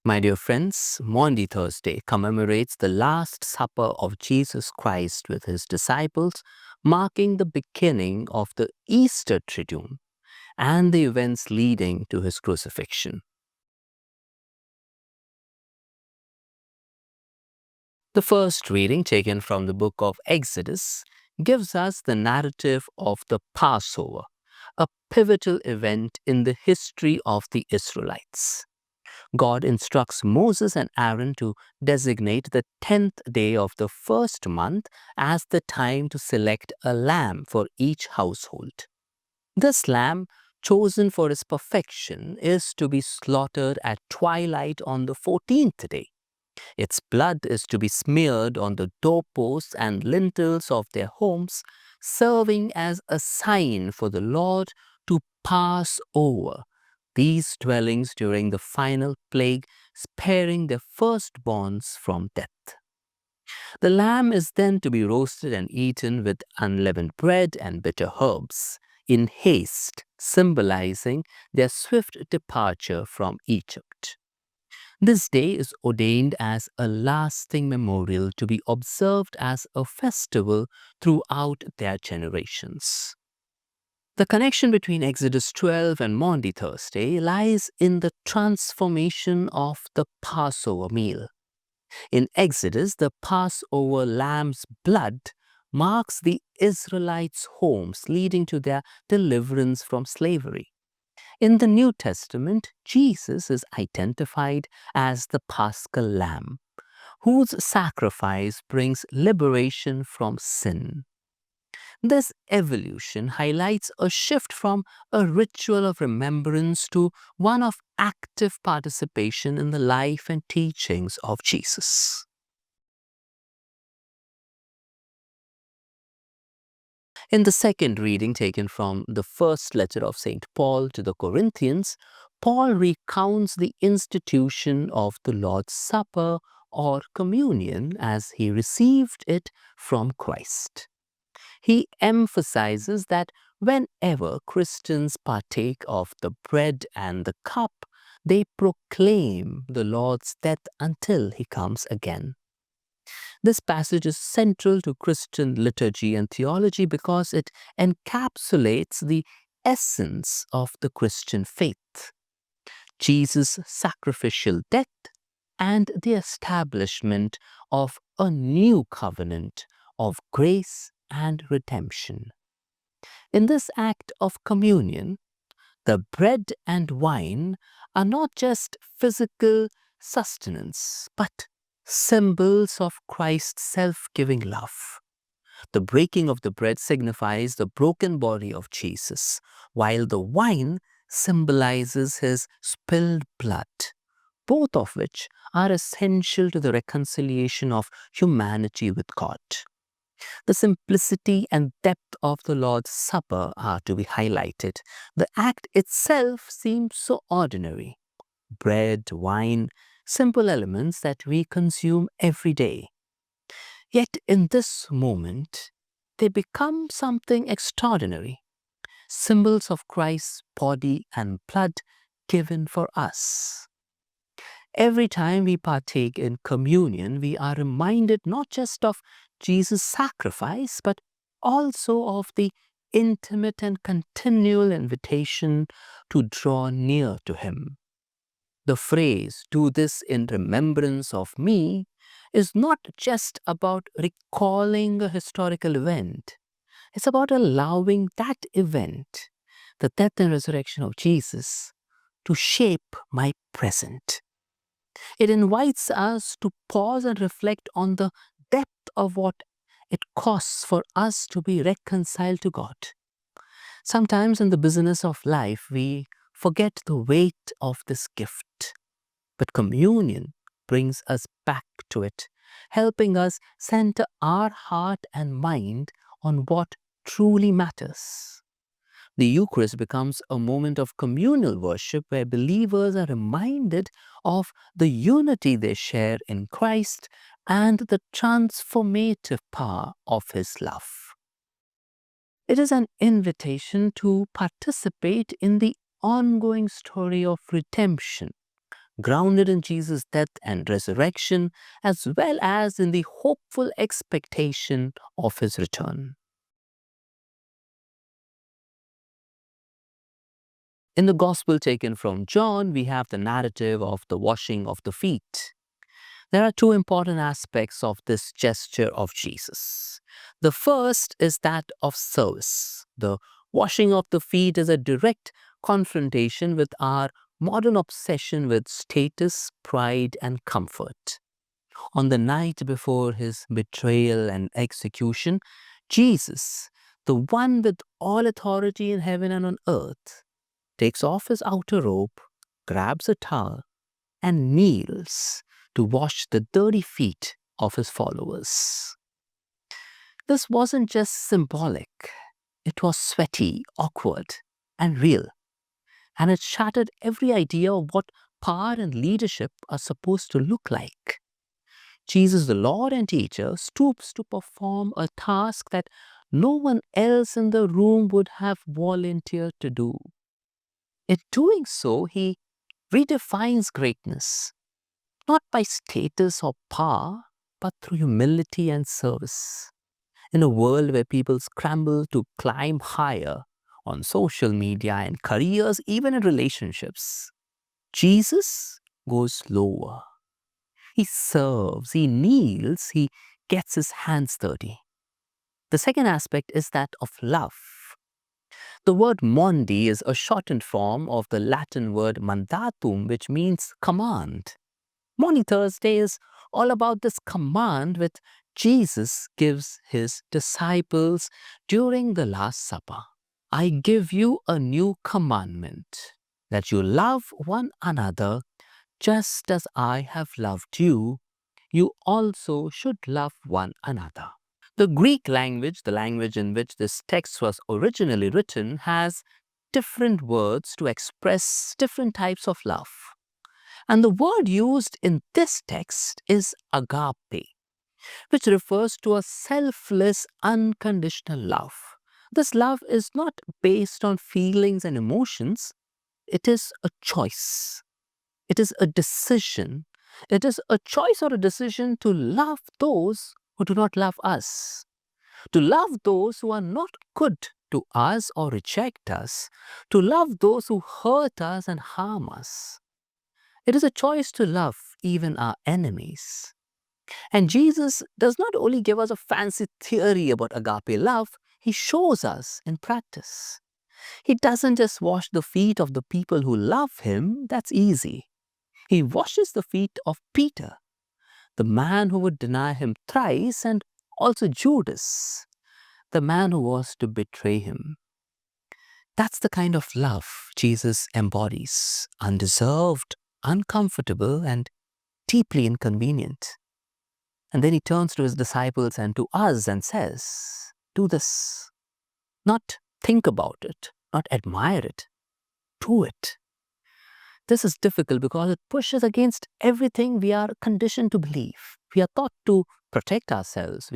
My dear friends, Maundy Thursday commemorates the Last Supper of Jesus Christ with his disciples, marking the beginning of the Easter Triduum and the events leading to his crucifixion. The first reading, taken from the book of Exodus, gives us the narrative of the Passover, a pivotal event in the history of the Israelites. God instructs Moses and Aaron to designate the 10th day of the first month as the time to select a lamb for each household. This lamb, chosen for its perfection, is to be slaughtered at twilight on the 14th day. Its blood is to be smeared on the doorposts and lintels of their homes, serving as a sign for the Lord to pass over these dwellings during the final plague, sparing their firstborns from death. The lamb is then to be roasted and eaten with unleavened bread and bitter herbs, in haste, symbolizing their swift departure from Egypt. This day is ordained as a lasting memorial to be observed as a festival throughout their generations. The connection between Exodus 12 and Maundy Thursday lies in the transformation of the Passover meal. In Exodus, the Passover lamb's blood marks the Israelites' homes, leading to their deliverance from slavery. In the New Testament, Jesus is identified as the Paschal Lamb, whose sacrifice brings liberation from sin. This evolution highlights a shift from a ritual of remembrance to one of active participation in the life and teachings of Jesus. In the second reading taken from the first letter of St. Paul to the Corinthians, Paul recounts the institution of the Lord's Supper or communion as he received it from Christ. He emphasizes that whenever Christians partake of the bread and the cup, they proclaim the Lord's death until he comes again. This passage is central to Christian liturgy and theology because it encapsulates the essence of the Christian faith: Jesus' sacrificial death and the establishment of a new covenant of grace and redemption. In this act of communion, the bread and wine are not just physical sustenance, but symbols of Christ's self-giving love. The breaking of the bread signifies the broken body of Jesus, while the wine symbolizes his spilled blood, both of which are essential to the reconciliation of humanity with God. The simplicity and depth of the Lord's Supper are to be highlighted. The act itself seems so ordinary. Bread, wine, simple elements that we consume every day. Yet in this moment, they become something extraordinary, symbols of Christ's body and blood given for us. Every time we partake in communion, we are reminded not just of Jesus' sacrifice, but also of the intimate and continual invitation to draw near to him. The phrase, "do this in remembrance of me," is not just about recalling a historical event. It's about allowing that event, the death and resurrection of Jesus, to shape my present. It invites us to pause and reflect on the depth of what it costs for us to be reconciled to God. Sometimes in the business of life, we forget the weight of this gift, but communion brings us back to it, helping us center our heart and mind on what truly matters. The Eucharist becomes a moment of communal worship where believers are reminded of the unity they share in Christ and the transformative power of his love. It is an invitation to participate in the ongoing story of redemption. grounded in Jesus' death and resurrection, as well as in the hopeful expectation of his return. In the Gospel taken from John, we have the narrative of the washing of the feet. There are two important aspects of this gesture of Jesus. The first is that of service. The washing of the feet is a direct confrontation with our modern obsession with status, pride, and comfort. On the night before his betrayal and execution, Jesus, the one with all authority in heaven and on earth, takes off his outer robe, grabs a towel, and kneels to wash the dirty feet of his followers. This wasn't just symbolic, it was sweaty, awkward, and real, and it shattered every idea of what power and leadership are supposed to look like. Jesus, the Lord and teacher, stoops to perform a task that no one else in the room would have volunteered to do. In doing so, he redefines greatness, not by status or power, but through humility and service. In a world where people scramble to climb higher on social media and careers, even in relationships, Jesus goes lower. He serves, he kneels, he gets his hands dirty. The second aspect is that of love. The word Maundy is a shortened form of the Latin word mandatum, which means command. Maundy Thursday is all about this command which Jesus gives his disciples during the Last Supper. I give you a new commandment, that you love one another just as I have loved you. You also should love one another. The Greek language, the language in which this text was originally written, has different words to express different types of love. And the word used in this text is agape, which refers to a selfless, unconditional love. This love is not based on feelings and emotions. It is a choice. It is a decision. It is a choice or a decision to love those who do not love us, to love those who are not good to us or reject us, to love those who hurt us and harm us. It is a choice to love even our enemies. And Jesus does not only give us a fancy theory about agape love, he shows us in practice. He doesn't just wash the feet of the people who love him, that's easy. He washes the feet of Peter, the man who would deny him thrice, and also Judas, the man who was to betray him. That's the kind of love Jesus embodies, undeserved, uncomfortable, and deeply inconvenient. And then he turns to his disciples and to us and says, do this. Not think about it, not admire it. Do it. This is difficult because it pushes against everything we are conditioned to believe. We are taught to protect ourselves,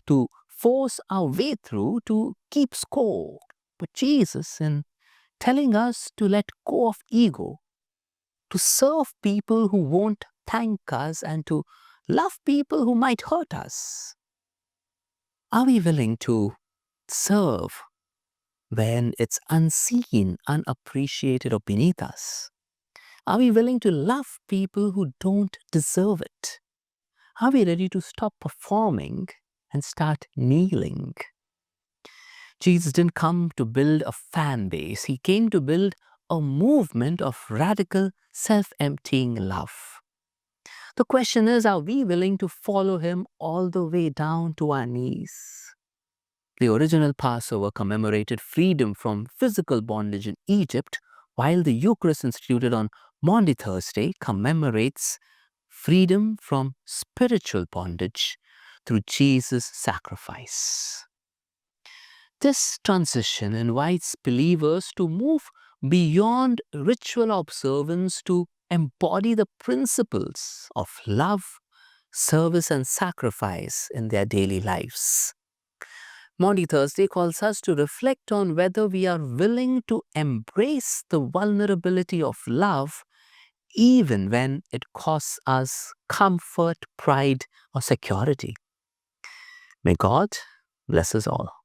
to force our way through, to keep score. But Jesus, in telling us to let go of ego, to serve people who won't thank us, and to love people who might hurt us, are we willing to serve when it's unseen, unappreciated, or beneath us? Are we willing to love people who don't deserve it? Are we ready to stop performing and start kneeling? Jesus didn't come to build a fan base. He came to build a movement of radical, self-emptying love. The question is, are we willing to follow him all the way down to our knees? The original Passover commemorated freedom from physical bondage in Egypt, while the Eucharist instituted on Maundy Thursday commemorates freedom from spiritual bondage through Jesus' sacrifice. This transition invites believers to move beyond ritual observance to embody the principles of love, service, and sacrifice in their daily lives. Maundy Thursday calls us to reflect on whether we are willing to embrace the vulnerability of love even when it costs us comfort, pride, or security. May God bless us all.